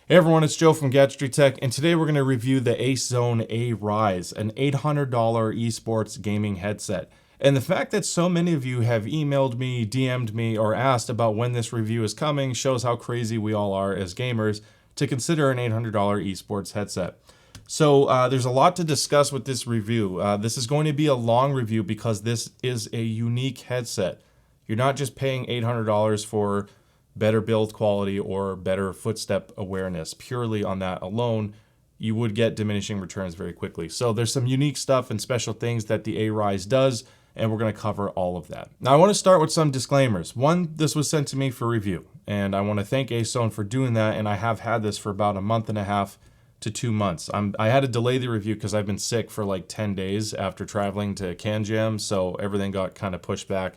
Hey everyone, it's Joe from Gadgetry Tech, and today we're going to review the AceZone A-Rise, an $800 esports gaming headset. And the fact that so many of you have emailed me, DM'd me, or asked about when this review is coming shows how crazy we all are as gamers to consider an $800 esports headset. So there's a lot to discuss with this review. This is going to be a long review because this is a unique headset. You're not just paying $800 for better build quality or better footstep awareness. Purely on that alone, you would get diminishing returns very quickly. So there's some unique stuff and special things that the A-Rise does, and we're going to cover all of that. Now I want to start with some disclaimers. One, this was sent to me for review, and I want to thank AceZone for doing that, and I have had this for about a month and a half to 2 months. I had to delay the review because I've been sick for like 10 days after traveling to CanJam, so everything got kind of pushed back.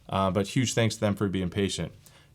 But huge thanks to them for being patient.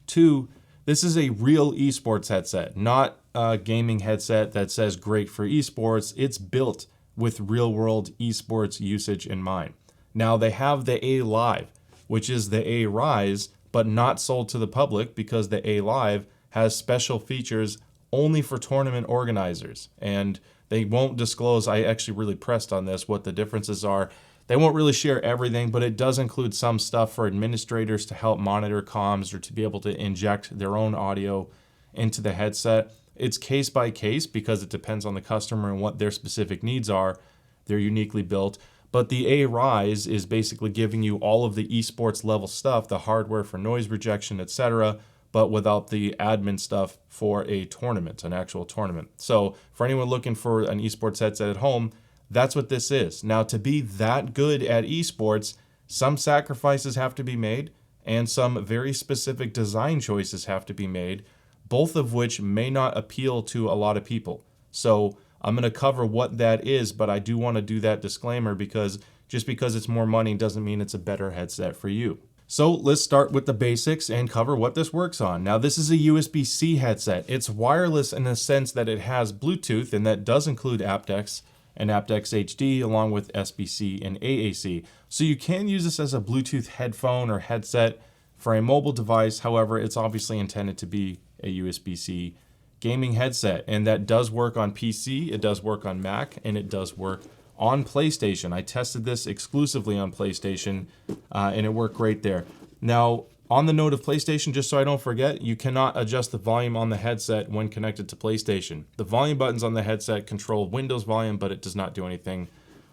2, this is a real esports headset, not a gaming headset that says great for esports. It's built with real-world esports usage in mind. Now, they have the A-Live, which is the A-Rise, but not sold to the public because the A-Live has special features only for tournament organizers. And they won't disclose, I actually really pressed on this, what the differences are. They won't really share everything, but it does include some stuff for administrators to help monitor comms or to be able to inject their own audio into the headset. It's case by case because it depends on the customer and what their specific needs are. They're uniquely built. But the A-Rise is basically giving you all of the esports level stuff, the hardware for noise rejection, etc., but without the admin stuff for a tournament, an actual tournament. So for anyone looking for an esports headset at home, that's what this is. Now, to be that good at esports, some sacrifices have to be made and some very specific design choices have to be made, both of which may not appeal to a lot of people. So I'm going to cover what that is, but I do want to do that disclaimer because just because it's more money doesn't mean it's a better headset for you. So let's start with the basics and cover what this works on. Now, this is a USB-C headset. It's wireless in the sense that it has Bluetooth, and that does include aptX and aptX HD along with SBC and AAC. So you can use this as a Bluetooth headphone or headset for a mobile device. However, it's obviously intended to be a USB-C gaming headset, and that does work on PC, it does work on Mac, and it does work on PlayStation. I tested this exclusively on PlayStation, and it worked great there. Now, on the note of PlayStation, just so I don't forget, you cannot adjust the volume on the headset when connected to PlayStation. The volume buttons on the headset control Windows volume, but it does not do anything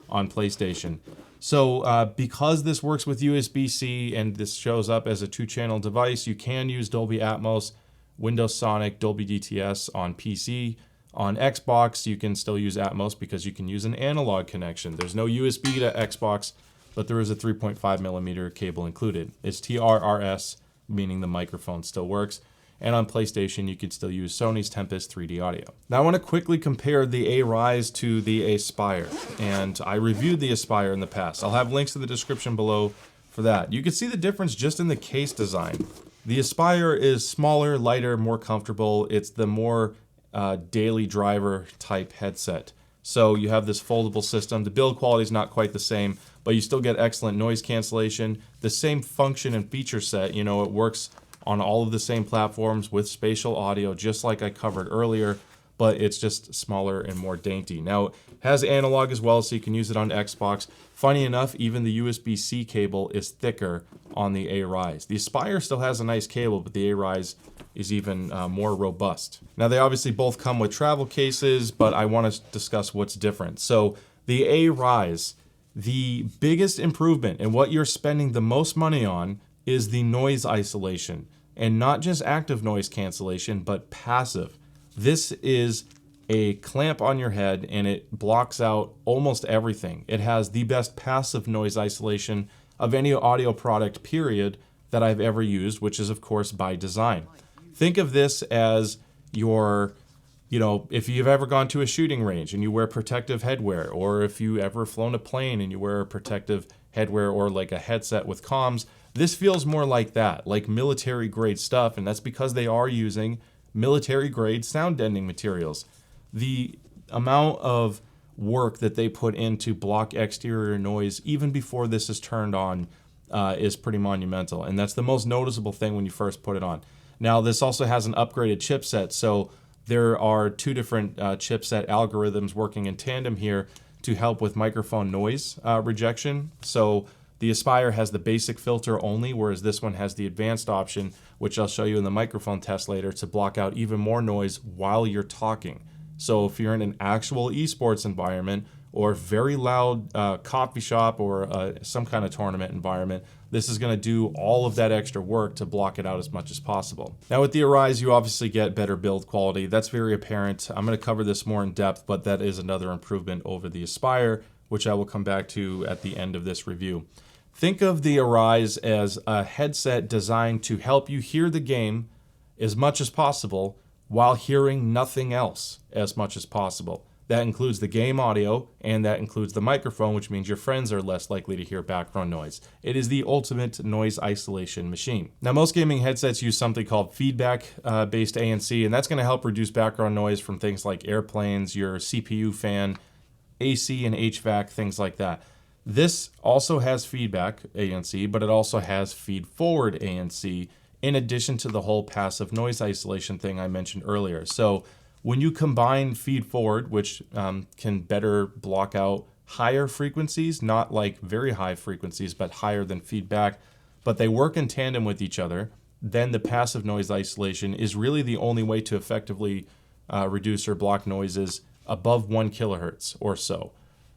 on PlayStation. So because this works with USB-C and this shows up as a 2-channel device, you can use Dolby Atmos, Windows Sonic, Dolby DTS on PC. On Xbox, you can still use Atmos because you can use an analog connection. There's no USB to Xbox, but there is a 3.5 millimeter cable included. It's TRRS, meaning the microphone still works. And on PlayStation, you could still use Sony's Tempest 3D audio. Now I want to quickly compare the A-Rise to the A-Spire. And I reviewed the A-Spire in the past. I'll have links in the description below for that. You can see the difference just in the case design. The A-Spire is smaller, lighter, more comfortable. It's the more daily driver type headset. So you have this foldable system. The build quality is not quite the same, but you still get excellent noise cancellation. The same function and feature set, it works on all of the same platforms with spatial audio, just like I covered earlier, but it's just smaller and more dainty. Now, it has analog as well, so you can use it on Xbox. Funny enough, even the USB-C cable is thicker on the A-Rise. The Aspire still has a nice cable, but the A-Rise is even more robust. Now, they obviously both come with travel cases, but I want to discuss what's different. So the A-Rise, the biggest improvement and what you're spending the most money on is the noise isolation, and not just active noise cancellation, but passive. This is a clamp on your head and it blocks out almost everything. It has the best passive noise isolation of any audio product, period, that I've ever used, which is of course by design. Think of this as your, if you've ever gone to a shooting range and you wear protective headwear, or if you ever flown a plane and you wear protective headwear or like a headset with comms, this feels more like that, like military grade stuff, and that's because they are using military grade sound deadening materials. The amount of work that they put in to block exterior noise even before this is turned on is pretty monumental, and that's the most noticeable thing when you first put it on. Now, this also has an upgraded chipset, so there are two different chipset algorithms working in tandem here to help with microphone noise rejection. So the A-Spire has the basic filter only, whereas this one has the advanced option, which I'll show you in the microphone test later, to block out even more noise while you're talking. So if you're in an actual esports environment or very loud coffee shop or some kind of tournament environment, this is going to do all of that extra work to block it out as much as possible. Now with the A-Rise, you obviously get better build quality. That's very apparent. I'm going to cover this more in depth, but that is another improvement over the A-Spire, which I will come back to at the end of this review. Think of the A-Rise as a headset designed to help you hear the game as much as possible while hearing nothing else as much as possible. That includes the game audio, and that includes the microphone, which means your friends are less likely to hear background noise. It is the ultimate noise isolation machine. Now, most gaming headsets use something called feedback-based ANC, and that's going to help reduce background noise from things like airplanes, your CPU fan, AC and HVAC, things like that. This also has feedback ANC, but it also has feed-forward ANC, in addition to the whole passive noise isolation thing I mentioned earlier. So when you combine feed forward, which can better block out higher frequencies, not like very high frequencies, but higher than feedback, but they work in tandem with each other, then the passive noise isolation is really the only way to effectively reduce or block noises above 1 kilohertz or so.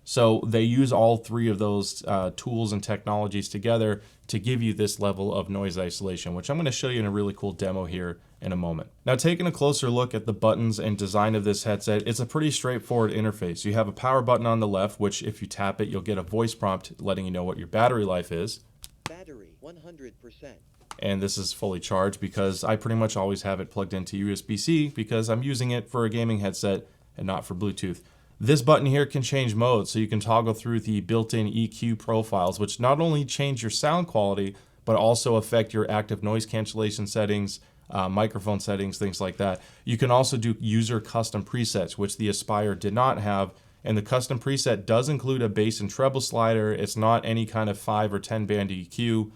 So they use all three of those tools and technologies together to give you this level of noise isolation, which I'm going to show you in a really cool demo here in a moment. Now, taking a closer look at the buttons and design of this headset, it's a pretty straightforward interface. You have a power button on the left, which if you tap it, you'll get a voice prompt letting you know what your battery life is. Battery 100%. And this is fully charged because I pretty much always have it plugged into USB-C because I'm using it for a gaming headset and not for Bluetooth. This button here can change modes, so you can toggle through the built-in EQ profiles, which not only change your sound quality, but also affect your active noise cancellation settings, microphone settings, things like that. You can also do user custom presets, which the A-Spire did not have, and the custom preset does include a bass and treble slider. It's not any kind of 5 or 10 band EQ,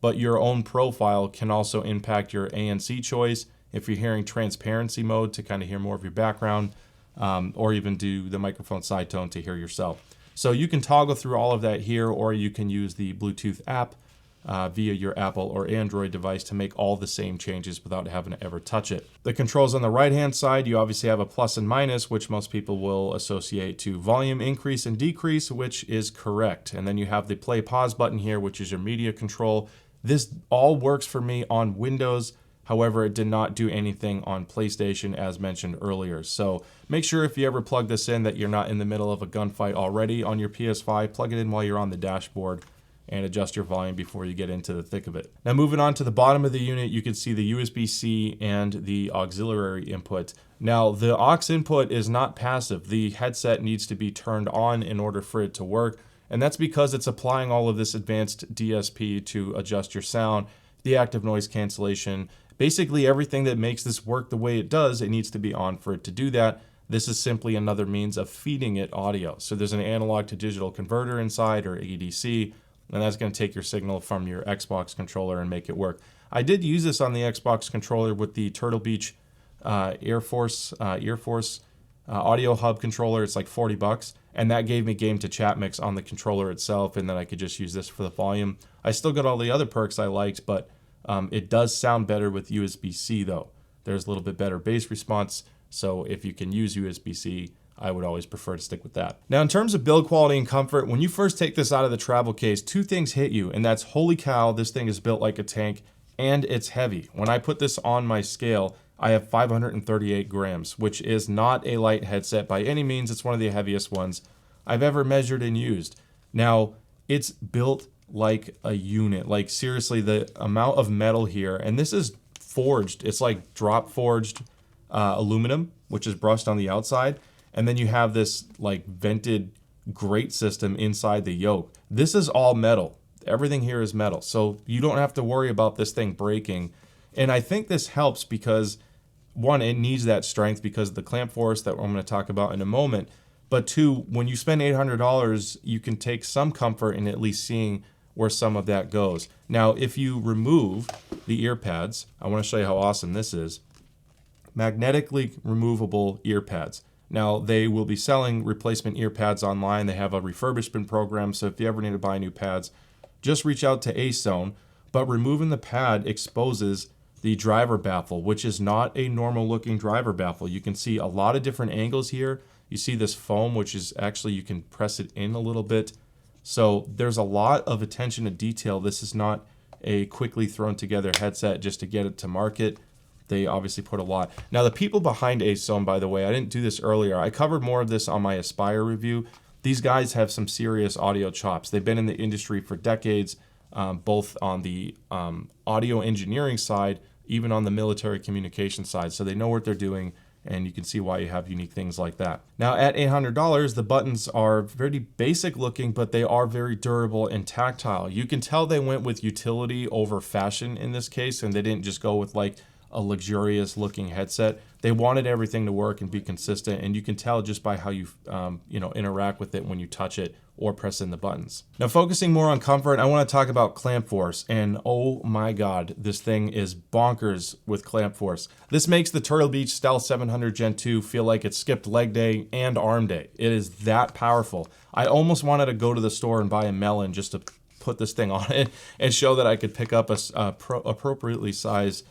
but your own profile can also impact your ANC choice if you're hearing transparency mode to kind of hear more of your background. Or even do the microphone side tone to hear yourself. So you can toggle through all of that here, or you can use the Bluetooth app via your Apple or Android device to make all the same changes without having to ever touch it. The controls on the right-hand side, you obviously have a plus and minus, which most people will associate to volume increase and decrease, which is correct. And then you have the play pause button here, which is your media control. This all works for me on Windows. However, it did not do anything on PlayStation as mentioned earlier. So make sure if you ever plug this in that you're not in the middle of a gunfight already on your PS5. Plug it in while you're on the dashboard and adjust your volume before you get into the thick of it. Now moving on to the bottom of the unit, you can see the USB-C and the auxiliary input. Now the aux input is not passive. The headset needs to be turned on in order for it to work. And that's because it's applying all of this advanced DSP to adjust your sound, the active noise cancellation. Basically everything that makes this work the way it does, it needs to be on for it to do that. This is simply another means of feeding it audio. So there's an analog to digital converter inside, or ADC, and that's going to take your signal from your Xbox controller and make it work. I did use this on the Xbox controller with the Turtle Beach Air Force audio hub controller. It's like $40, and that gave me game to chat mix on the controller itself, and then I could just use this for the volume. I still got all the other perks I liked, but it does sound better with USB-C though. There's a little bit better bass response, so if you can use USB-C, I would always prefer to stick with that. Now in terms of build quality and comfort, when you first take this out of the travel case, two things hit you, and that's holy cow, this thing is built like a tank, and it's heavy. When I put this on my scale, I have 538 grams, which is not a light headset by any means. It's one of the heaviest ones I've ever measured and used. Now, it's built like a unit. Like seriously, the amount of metal here, and this is forged. It's like drop forged aluminum, which is brushed on the outside. And then you have this like vented grate system inside the yoke. This is all metal. Everything here is metal. So you don't have to worry about this thing breaking. And I think this helps because one, it needs that strength because of the clamp force that I'm going to talk about in a moment. But two, when you spend $800, you can take some comfort in at least seeing where some of that goes. Now, if you remove the ear pads, I want to show you how awesome this is. magnetically removable ear pads. Now, they will be selling replacement ear pads online. They have a refurbishment program, so if you ever need to buy new pads, just reach out to AceZone. But removing the pad exposes the driver baffle, which is not a normal looking driver baffle. You can see a lot of different angles here. You see this foam, which is actually, you can press it in a little bit. So there's a lot of attention to detail. This is not a quickly thrown together headset just to get it to market. They obviously put a lot. Now, the people behind AceZone, by the way, I didn't do this earlier. I covered more of this on my A-Spire review. These guys have some serious audio chops. They've been in the industry for decades, both on the audio engineering side, even on the military communication side. So they know what they're doing, and you can see why you have unique things like that. Now, at $800, the buttons are very basic looking, but they are very durable and tactile. You can tell they went with utility over fashion in this case, and they didn't just go with like a luxurious looking headset. They wanted everything to work and be consistent, and you can tell just by how you interact with it when you touch it or press in the buttons. Now, focusing more on comfort, I want to talk about clamp force, and oh my god, this thing is bonkers with clamp force. This makes the Turtle Beach Stealth 700 Gen 2 feel like it skipped leg day and arm day. It is that powerful. I almost wanted to go to the store and buy a melon just to put this thing on it and show that I could pick up a appropriately sized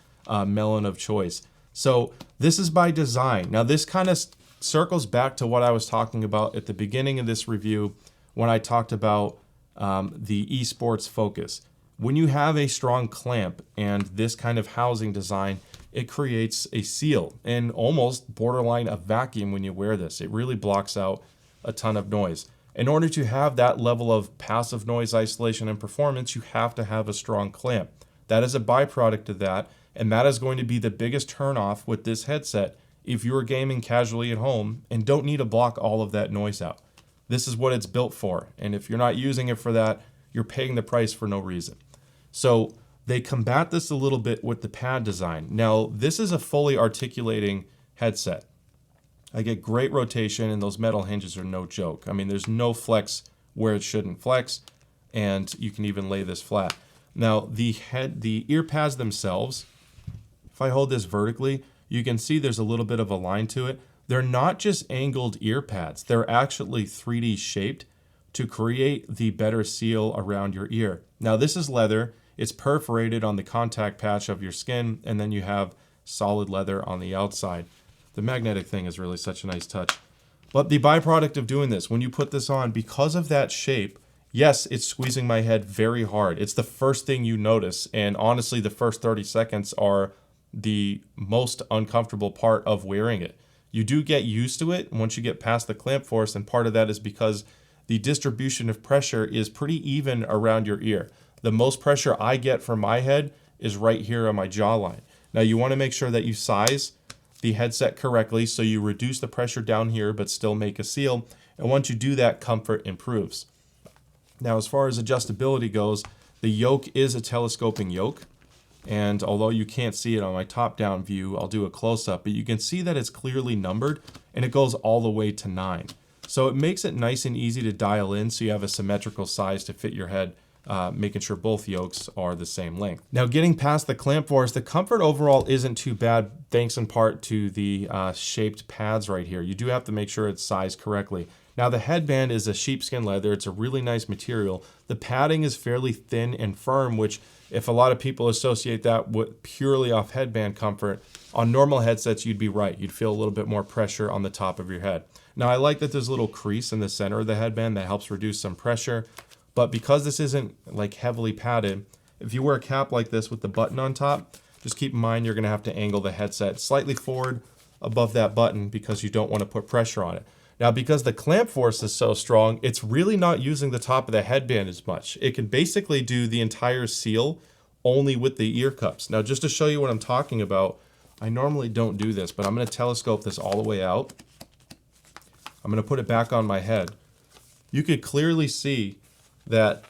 melon of choice. So this is by design. Now, this kind of circles back to what I was talking about at the beginning of this review when I talked about the esports focus. When you have a strong clamp and this kind of housing design, it creates a seal and almost borderline a vacuum when you wear this. It really blocks out a ton of noise. In order to have that level of passive noise isolation and performance, you have to have a strong clamp. That is a byproduct of that. And that is going to be the biggest turnoff with this headset if you're gaming casually at home and don't need to block all of that noise out. This is what it's built for. And if you're not using it for that, you're paying the price for no reason. So they combat this a little bit with the pad design. Now, this is a fully articulating headset. I get great rotation, and those metal hinges are no joke. I mean, there's no flex where it shouldn't flex, and you can even lay this flat. Now, the ear pads themselves, if I hold this vertically, you can see there's a little bit of a line to it. They're not just angled ear pads. They're actually 3D shaped to create the better seal around your ear. Now, this is leather. It's perforated on the contact patch of your skin, and then you have solid leather on the outside. The magnetic thing is really such a nice touch. But the byproduct of doing this, when you put this on, because of that shape, yes, it's squeezing my head very hard. It's the first thing you notice, and honestly, the first 30 seconds are the most uncomfortable part of wearing it. You do get used to it once you get past the clamp force, and part of that is because the distribution of pressure is pretty even around your ear. The most pressure I get from my head is right here on my jawline. Now, you want to make sure that you size the headset correctly so you reduce the pressure down here but still make a seal, and once you do that, comfort improves. Now, as far as adjustability goes, the yoke is a telescoping yoke. And although you can't see it on my top-down view, I'll do a close-up, but you can see that it's clearly numbered, and it goes all the way to 9. So it makes it nice and easy to dial in so you have a symmetrical size to fit your head, making sure both yokes are the same length. Now, getting past the clamp force, the comfort overall isn't too bad, thanks in part to the shaped pads right here. You do have to make sure it's sized correctly. Now, the headband is a sheepskin leather. It's a really nice material. The padding is fairly thin and firm, which if a lot of people associate that with purely off headband comfort, on normal headsets, you'd be right. You'd feel a little bit more pressure on the top of your head. Now, I like that there's a little crease in the center of the headband that helps reduce some pressure, but because this isn't like heavily padded, if you wear a cap like this with the button on top, just keep in mind you're gonna have to angle the headset slightly forward above that button because you don't want to put pressure on it. Now, because the clamp force is so strong, it's really not using the top of the headband as much. It can basically do the entire seal only with the ear cups. Now, just to show you what I'm talking about, I normally don't do this, but I'm going to telescope this all the way out. I'm going to put it back on my head. You could clearly see that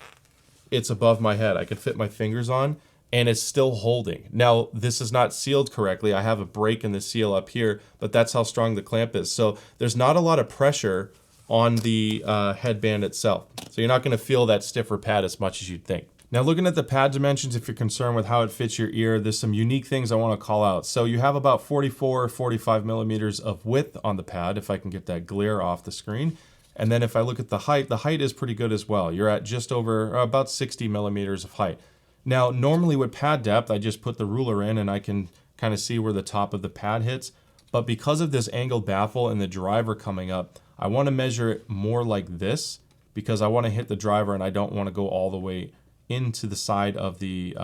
it's above my head. I could fit my fingers on, and it's still holding. Now, this is not sealed correctly. I have a break in the seal up here, but that's how strong the clamp is. So there's not a lot of pressure on the headband itself. So you're not gonna feel that stiffer pad as much as you'd think. Now, looking at the pad dimensions, if you're concerned with how it fits your ear, there's some unique things I want to call out. So you have about 44, 45 millimeters of width on the pad, if I can get that glare off the screen. And then if I look at the height is pretty good as well. You're at just over about 60 millimeters of height. Now, normally with pad depth, I just put the ruler in and I can kind of see where the top of the pad hits. But because of this angled baffle and the driver coming up, I want to measure it more like this because I want to hit the driver and I don't want to go all the way into the side of the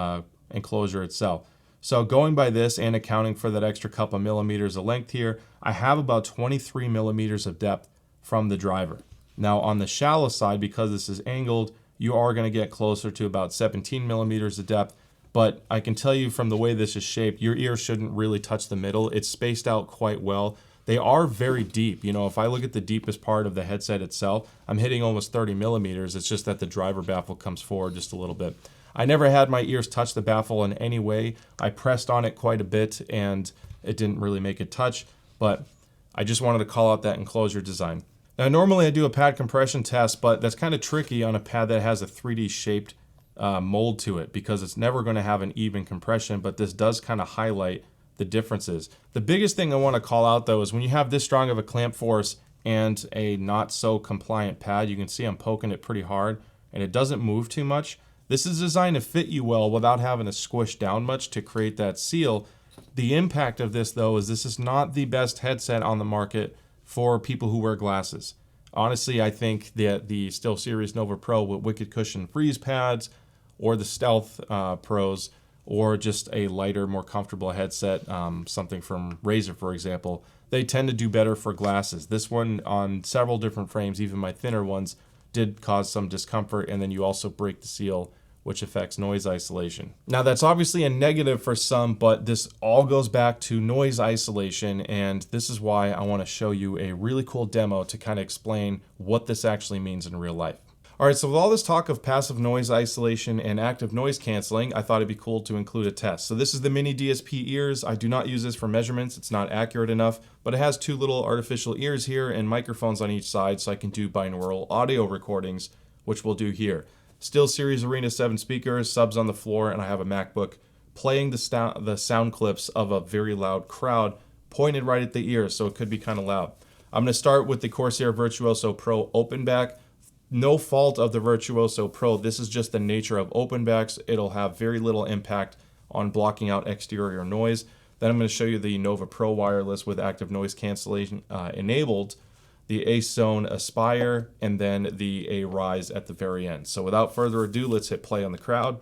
enclosure itself. So going by this and accounting for that extra couple millimeters of length here, I have about 23 millimeters of depth from the driver. Now on the shallow side, because this is angled, you are going to get closer to about 17 millimeters of depth. But I can tell you from the way this is shaped, your ear shouldn't really touch the middle. It's spaced out quite well. They are very deep. You know, if I look at the deepest part of the headset itself, I'm hitting almost 30 millimeters. It's just that the driver baffle comes forward just a little bit. I never had my ears touch the baffle in any way. I pressed on it quite a bit and it didn't really make it touch, but I just wanted to call out that enclosure design. Now, normally I do a pad compression test, but that's kind of tricky on a pad that has a 3D shaped mold to it because it's never going to have an even compression, but this does kind of highlight the differences. The biggest thing I want to call out though is when you have this strong of a clamp force and a not so compliant pad, you can see I'm poking it pretty hard and it doesn't move too much. This is designed to fit you well without having to squish down much to create that seal. The impact of this though is this is not the best headset on the market for people who wear glasses. Honestly, I think that the SteelSeries Nova Pro with Wicked Cushion Freeze pads or the Stealth Pros or just a lighter, more comfortable headset, something from Razer, for example, they tend to do better for glasses. This one on several different frames, even my thinner ones, did cause some discomfort, and then you also break the seal, which affects noise isolation. Now that's obviously a negative for some, but this all goes back to noise isolation, and this is why I want to show you a really cool demo to kind of explain what this actually means in real life. All right, so with all this talk of passive noise isolation and active noise canceling, I thought it'd be cool to include a test. So this is the mini DSP ears. I do not use this for measurements. It's not accurate enough, but it has two little artificial ears here and microphones on each side so I can do binaural audio recordings, which we'll do here. SteelSeries Arena 7 speakers, subs on the floor, and I have a MacBook playing the sound clips of a very loud crowd pointed right at the ear, so it could be kind of loud. I'm going to start with the Corsair Virtuoso Pro open back. No fault of the Virtuoso Pro. This is just the nature of open backs. It'll have very little impact on blocking out exterior noise. Then I'm going to show you the Nova Pro wireless with active noise cancellation enabled, the AceZone A-Spire, and then the A-Rise at the very end. So without further ado, let's hit play on the crowd.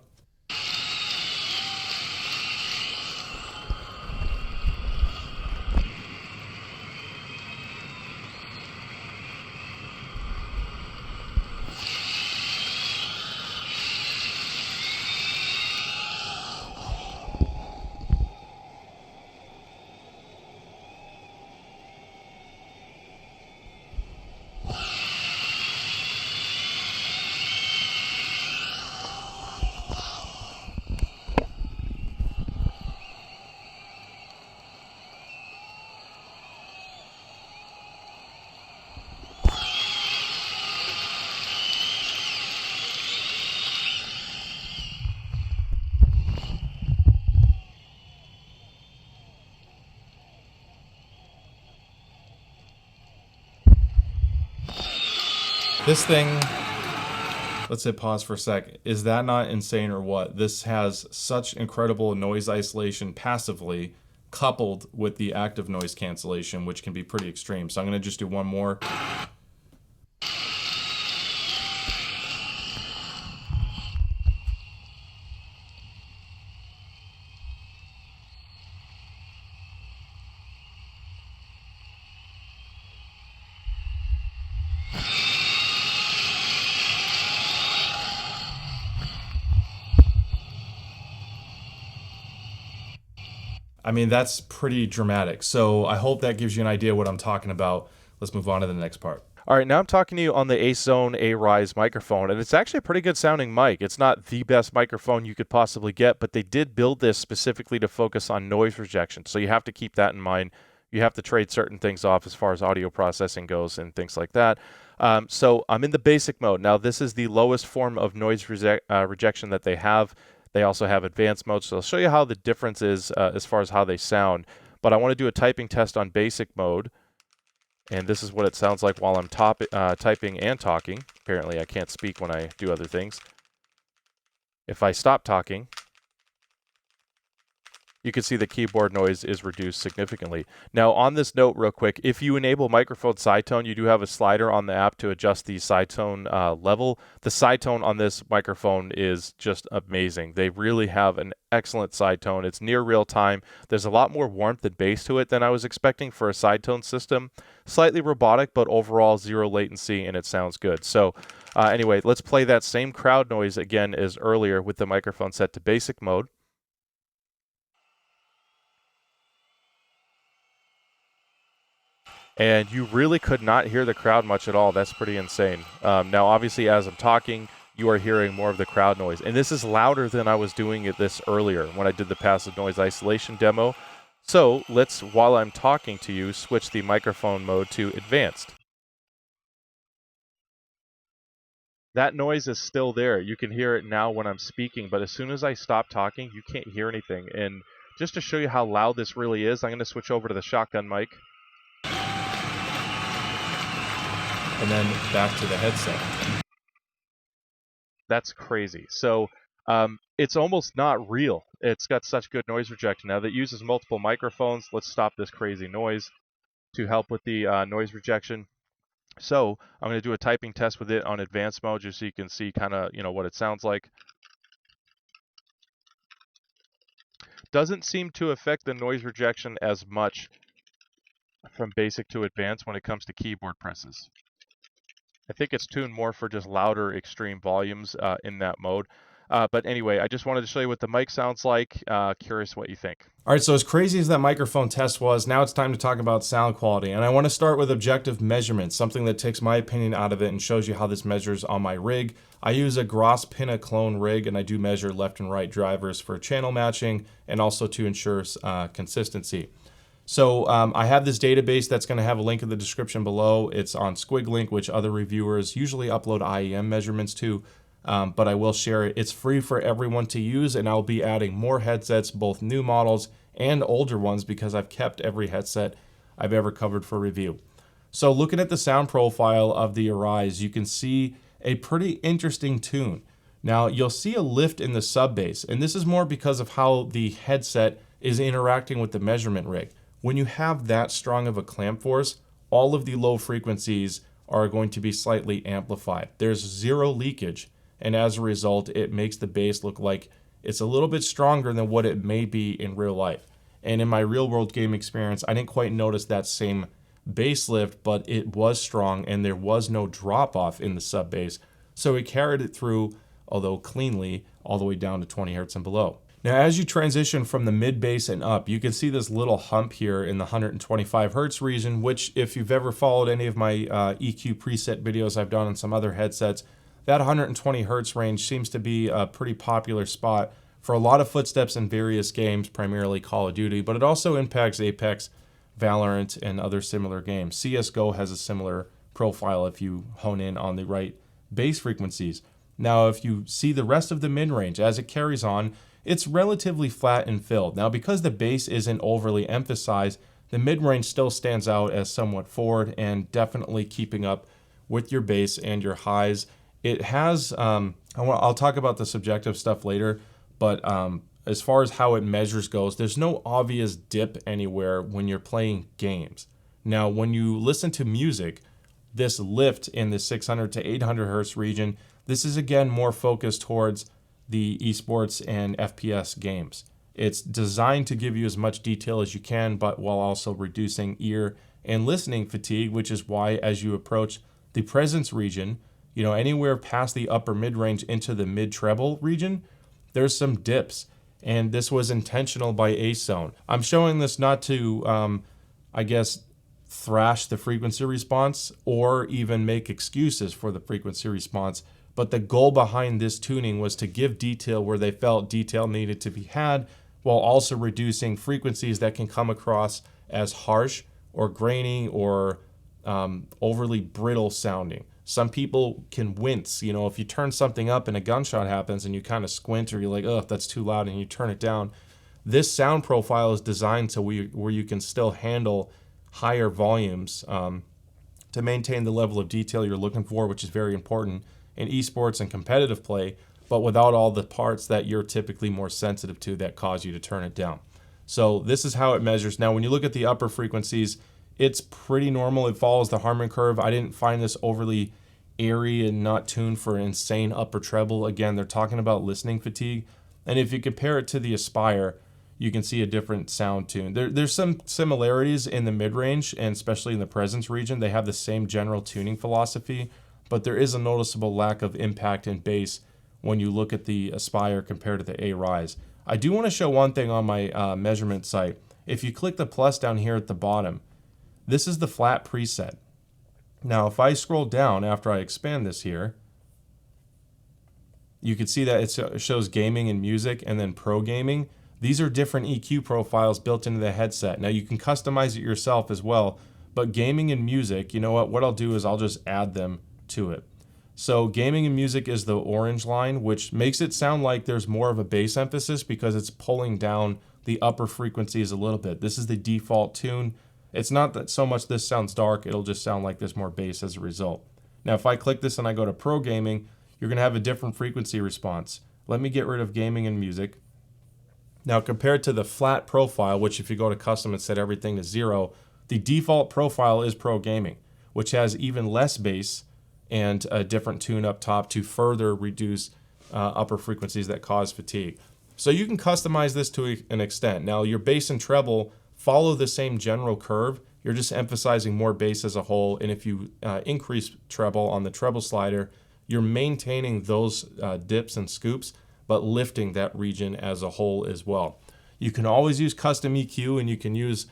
This thing, let's hit pause for a sec. Is that not insane or what? This has such incredible noise isolation passively coupled with the active noise cancellation, which can be pretty extreme. So I'm going to just do one more. I mean, that's pretty dramatic. So I hope that gives you an idea what I'm talking about. Let's move on to the next part. All right, now I'm talking to you on the AceZone A-Rise microphone, and it's actually a pretty good sounding mic. It's not the best microphone you could possibly get, but they did build this specifically to focus on noise rejection. So you have to keep that in mind. you have to trade certain things off as far as audio processing goes and things like that. So I'm in the basic mode. Now, this is the lowest form of noise rejection that they have. They also have advanced mode, so I'll show you how the difference is as far as how they sound. But I want to do a typing test on basic mode, and this is what it sounds like while I'm typing and talking. Apparently, I can't speak when I do other things. If I stop talking, you can see the keyboard noise is reduced significantly. Now, on this note, real quick, if you enable microphone side tone, you do have a slider on the app to adjust the side tone level. The side tone on this microphone is just amazing. They really have an excellent side tone. It's near real time. There's a lot more warmth and bass to it than I was expecting for a side tone system. Slightly robotic, but overall zero latency, and it sounds good. So anyway, let's play that same crowd noise again as earlier with the microphone set to basic mode. And you really could not hear the crowd much at all. That's pretty insane. Now, obviously, as I'm talking, you are hearing more of the crowd noise. And this is louder than I was doing this earlier when I did the passive noise isolation demo. So let's, while I'm talking to you, switch the microphone mode to advanced. That noise is still there. You can hear it now when I'm speaking, but as soon as I stop talking, you can't hear anything. And just to show you how loud this really is, I'm going to switch over to the shotgun mic. And then back to the headset. That's crazy. So it's almost not real. It's got such good noise rejection. Now that uses multiple microphones. Let's stop this crazy noise to help with the noise rejection. So I'm going to do a typing test with it on advanced mode just so you can see kind of, what it sounds like. Doesn't seem to affect the noise rejection as much from basic to advanced when it comes to keyboard presses. I think it's tuned more for just louder extreme volumes in that mode. But anyway, I just wanted to show you what the mic sounds like. Curious what you think. All right, so as crazy as that microphone test was, now it's time to talk about sound quality. And I want to start with objective measurements, something that takes my opinion out of it and shows you how this measures on my rig. I use a Gross Pinna clone rig, and I do measure left and right drivers for channel matching and also to ensure consistency. So I have this database that's going to have a link in the description below. It's on SquigLink, which other reviewers usually upload IEM measurements to, but I will share it. It's free for everyone to use, and I'll be adding more headsets, both new models and older ones, because I've kept every headset I've ever covered for review. So looking at the sound profile of the A-Rise, you can see a pretty interesting tune. Now, you'll see a lift in the sub bass, and this is more because of how the headset is interacting with the measurement rig. When you have that strong of a clamp force, all of the low frequencies are going to be slightly amplified. There's zero leakage, and as a result, it makes the bass look like it's a little bit stronger than what it may be in real life. And in my real world game experience, I didn't quite notice that same bass lift, but it was strong and there was no drop off in the sub bass. So it carried it through, although cleanly, all the way down to 20 hertz and below. Now, as you transition from the mid bass and up, you can see this little hump here in the 125 hertz region, which if you've ever followed any of my EQ preset videos I've done on some other headsets, that 120 hertz range seems to be a pretty popular spot for a lot of footsteps in various games, primarily Call of Duty, but it also impacts Apex, Valorant, and other similar games. CSGO has a similar profile if you hone in on the right bass frequencies. Now, if you see the rest of the mid-range, as it carries on, it's relatively flat and filled. Now, because the bass isn't overly emphasized, the mid-range still stands out as somewhat forward and definitely keeping up with your bass and your highs. It has, I'll talk about the subjective stuff later, but as far as how it measures goes, there's no obvious dip anywhere when you're playing games. Now, when you listen to music, this lift in the 600 to 800 hertz region, this is again more focused towards the esports and FPS games. It's designed to give you as much detail as you can, but while also reducing ear and listening fatigue, which is why as you approach the presence region, anywhere past the upper mid-range into the mid-treble region, there's some dips. And this was intentional by AceZone. I'm showing this not to, thrash the frequency response or even make excuses for the frequency response. But the goal behind this tuning was to give detail where they felt detail needed to be had, while also reducing frequencies that can come across as harsh or grainy or overly brittle sounding. Some people can wince. You know, if you turn something up and a gunshot happens and you kind of squint, or you're like, oh, that's too loud, and you turn it down. This sound profile is designed so where you can still handle higher volumes to maintain the level of detail you're looking for, which is very important in esports and competitive play, but without all the parts that you're typically more sensitive to that cause you to turn it down. So this is how it measures. Now, when you look at the upper frequencies, it's pretty normal. It follows the Harman curve. I didn't find this overly airy and not tuned for insane upper treble. Again, they're talking about listening fatigue. And if you compare it to the Aspire, you can see a different sound tune. There's some similarities in the mid-range, and especially in the presence region. They have the same general tuning philosophy, but there is a noticeable lack of impact and bass when you look at the Aspire compared to the A-Rise. I do want to show one thing on my measurement site. If you click the plus down here at the bottom, this is the flat preset. Now, if I scroll down after I expand this here, you can see that it shows gaming and music and then pro gaming. These are different EQ profiles built into the headset. Now, you can customize it yourself as well, but gaming and music, you know what I'll do is I'll just add them to it. So gaming and music is the orange line, which makes it sound like there's more of a bass emphasis because it's pulling down the upper frequencies a little bit. This is the default tune. It's not that so much this sounds dark, it'll just sound like there's more bass as a result. Now, if I click this and I go to pro gaming, you're gonna have a different frequency response. Let me get rid of gaming and music. Now, compared to the flat profile, which if you go to custom and set everything to 0, the default profile is pro gaming, which has even less bass and a different tune up top to further reduce upper frequencies that cause fatigue. So you can customize this to an extent. Now, your bass and treble follow the same general curve. You're just emphasizing more bass as a whole, and if you increase treble on the treble slider, you're maintaining those dips and scoops, but lifting that region as a whole as well. You can always use custom EQ, and you can use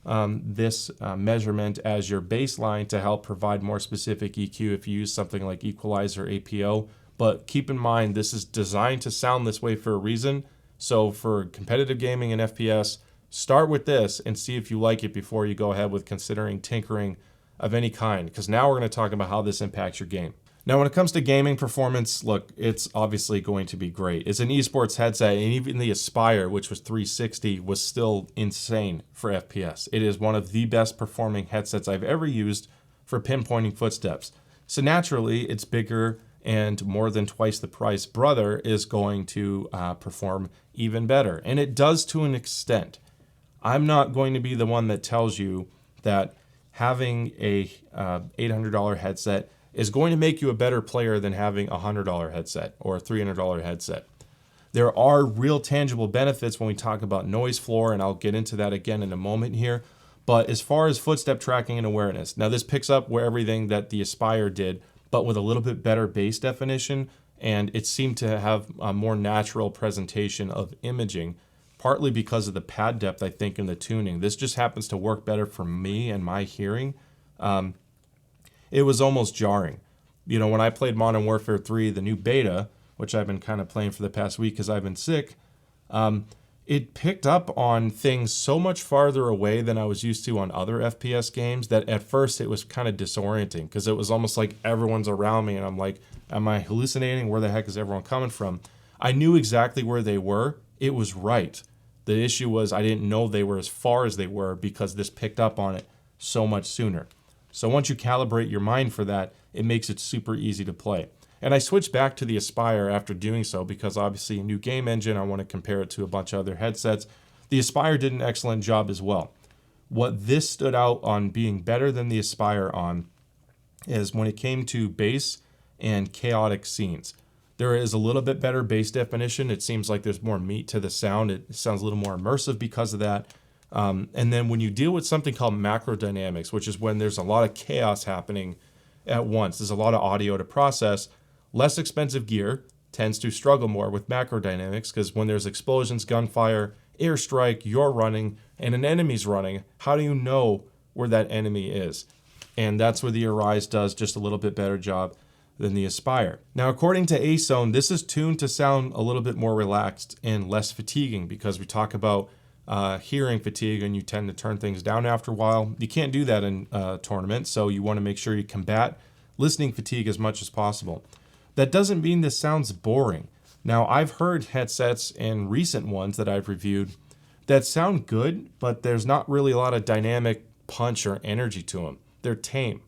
this measurement as your baseline to help provide more specific EQ if you use something like equalizer APO. But keep in mind, this is designed to sound this way for a reason. So for competitive gaming and FPS, start with this and see if you like it before you go ahead with considering tinkering of any kind, because now we're going to talk about how this impacts your game. Now, when it comes to gaming performance, look, it's obviously going to be great. It's an esports headset, and even the Aspire, which was 360, was still insane for FPS. It is one of the best performing headsets I've ever used for pinpointing footsteps. So naturally, it's bigger and more than twice the price. Brother is going to perform even better, and it does to an extent. I'm not going to be the one that tells you that having a $800 headset is going to make you a better player than having a $100 headset or a $300 headset. There are real tangible benefits when we talk about noise floor, and I'll get into that again in a moment here. But as far as footstep tracking and awareness, now this picks up where everything that the Aspire did, but with a little bit better bass definition, and it seemed to have a more natural presentation of imaging, partly because of the pad depth, I think, in the tuning. This just happens to work better for me and my hearing. It was almost jarring. You know, when I played Modern Warfare 3, the new beta, which I've been kind of playing for the past week because I've been sick, it picked up on things so much farther away than I was used to on other FPS games that at first it was kind of disorienting because it was almost like everyone's around me and I'm like, am I hallucinating? Where the heck is everyone coming from? I knew exactly where they were. It was right. The issue was I didn't know they were as far as they were because this picked up on it so much sooner. So once you calibrate your mind for that, it makes it super easy to play. And I switched back to the Aspire after doing so because obviously a new game engine, I want to compare it to a bunch of other headsets. The Aspire did an excellent job as well. What this stood out on being better than the Aspire on is when it came to bass and chaotic scenes. There is a little bit better bass definition. It seems like there's more meat to the sound. It sounds a little more immersive because of that. And then when you deal with something called macro dynamics, which is when there's a lot of chaos happening at once, there's a lot of audio to process, less expensive gear tends to struggle more with macro dynamics because when there's explosions, gunfire, airstrike, you're running, and an enemy's running, how do you know where that enemy is? And that's where the A-Rise does just a little bit better job than the Aspire. Now, according to AceZone, this is tuned to sound a little bit more relaxed and less fatiguing because we talk about hearing fatigue and you tend to turn things down after a while. You can't do that in a tournament, so you want to make sure you combat listening fatigue as much as possible. That doesn't mean this sounds boring. Now, I've heard headsets and recent ones that I've reviewed that sound good, but there's not really a lot of dynamic punch or energy to them. They're tame.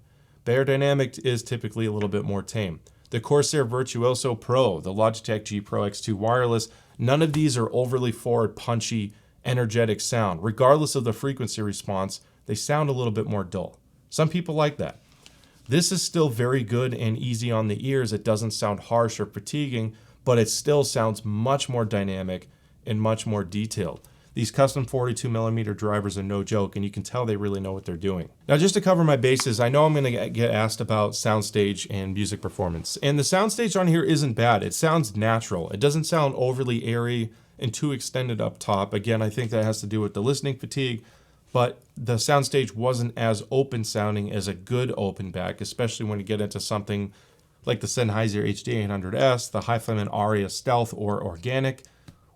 Beyerdynamic is typically a little bit more tame. The Corsair Virtuoso Pro, the Logitech G Pro X2 Wireless, none of these are overly forward, punchy, energetic sound. Regardless of the frequency response, they sound a little bit more dull. Some people like that. This is still very good and easy on the ears. It doesn't sound harsh or fatiguing, but it still sounds much more dynamic and much more detailed. These custom 42mm drivers are no joke, and you can tell they really know what they're doing. Now, just to cover my bases, I know I'm going to get asked about soundstage and music performance. And the soundstage on here isn't bad. It sounds natural. It doesn't sound overly airy and too extended up top. Again, I think that has to do with the listening fatigue, but the soundstage wasn't as open sounding as a good open back, especially when you get into something like the Sennheiser HD800S, the HiFiMan Aria Stealth or Organic,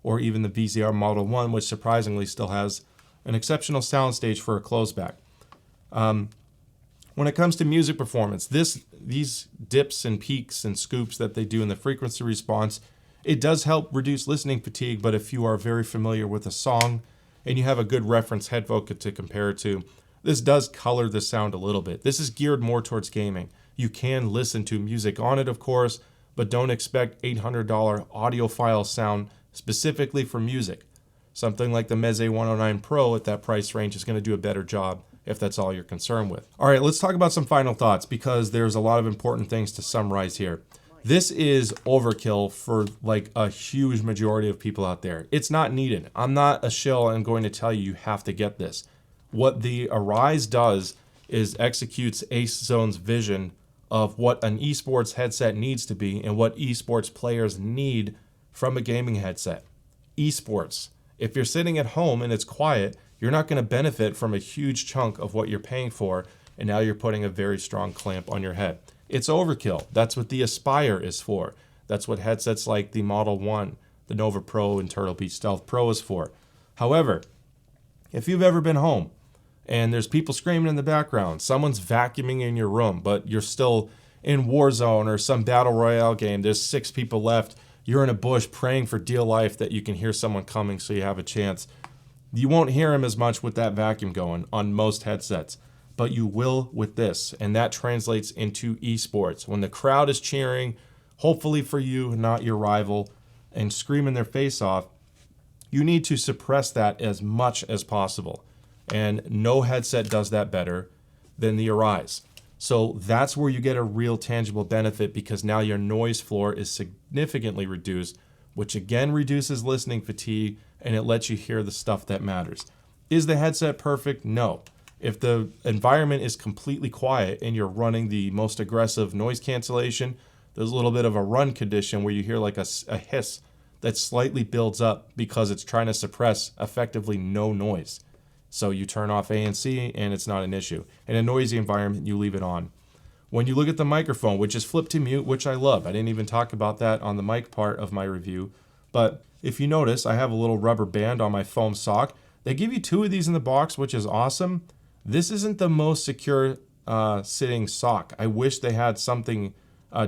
or even the VZR Model 1, which surprisingly still has an exceptional soundstage for a closeback. When it comes to music performance, these dips and peaks and scoops that they do in the frequency response, it does help reduce listening fatigue, but if you are very familiar with a song and you have a good reference head vocal to compare it to, this does color the sound a little bit. This is geared more towards gaming. You can listen to music on it, of course, but don't expect $800 audiophile sound specifically for music. Something like the Meze 109 Pro at that price range is going to do a better job if that's all you're concerned with. All right, let's talk about some final thoughts because there's a lot of important things to summarize here. This is overkill for like a huge majority of people out there. It's not needed. I'm not a shill and going to tell you you have to get this. What the A-Rise does is executes AceZone's vision of what an esports headset needs to be and what esports players need from a gaming headset. Esports. If you're sitting at home and it's quiet, you're not going to benefit from a huge chunk of what you're paying for, and now you're putting a very strong clamp on your head. It's overkill. That's what the A-Spire is for. That's what headsets like the Model 1, the Nova Pro, and Turtle Beach Stealth Pro is for. However, if you've ever been home and there's people screaming in the background, someone's vacuuming in your room, but you're still in Warzone or some battle royale game, there's 6 people left, you're in a bush praying for dear life that you can hear someone coming so you have a chance. You won't hear him as much with that vacuum going on most headsets, but you will with this, and that translates into esports. When the crowd is cheering, hopefully for you, not your rival, and screaming their face off, you need to suppress that as much as possible. And no headset does that better than the A-Rise. So that's where you get a real tangible benefit because now your noise floor is significantly reduced, which again reduces listening fatigue and it lets you hear the stuff that matters. Is the headset perfect? No. If the environment is completely quiet and you're running the most aggressive noise cancellation, there's a little bit of a run condition where you hear like a hiss that slightly builds up because it's trying to suppress effectively no noise. So you turn off ANC and it's not an issue. In a noisy environment, you leave it on. When you look at the microphone, which is flip to mute, which I love, I didn't even talk about that on the mic part of my review, but if you notice, I have a little rubber band on my foam sock. They give you 2 of these in the box, which is awesome. This isn't the most secure sitting sock. I wish they had something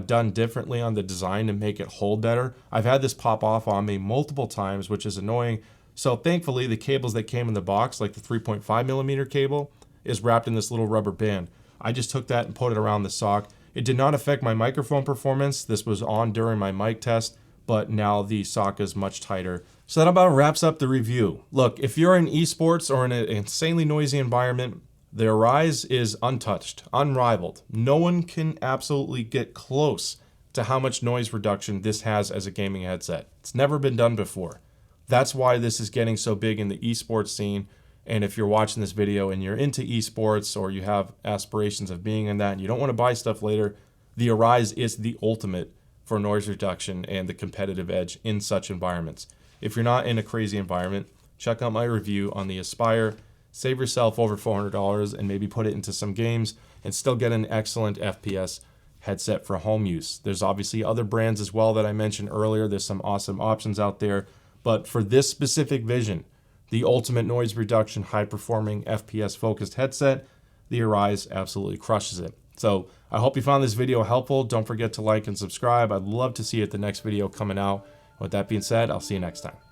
done differently on the design to make it hold better. I've had this pop off on me multiple times, which is annoying. So thankfully, the cables that came in the box, like the 3.5mm cable, is wrapped in this little rubber band. I just took that and put it around the sock. It did not affect my microphone performance. This was on during my mic test, but now the sock is much tighter. So that about wraps up the review. Look, if you're in esports or in an insanely noisy environment, the A-Rise is untouched, unrivaled. No one can absolutely get close to how much noise reduction this has as a gaming headset. It's never been done before. That's why this is getting so big in the esports scene. And if you're watching this video and you're into esports or you have aspirations of being in that and you don't want to buy stuff later, the A-Rise is the ultimate for noise reduction and the competitive edge in such environments. If you're not in a crazy environment, check out my review on the A-Spire. Save yourself over $400 and maybe put it into some games and still get an excellent FPS headset for home use. There's obviously other brands as well that I mentioned earlier. There's some awesome options out there. But for this specific vision, the ultimate noise reduction, high-performing, FPS-focused headset, the A-Rise absolutely crushes it. So I hope you found this video helpful. Don't forget to like and subscribe. I'd love to see you at the next video coming out. With that being said, I'll see you next time.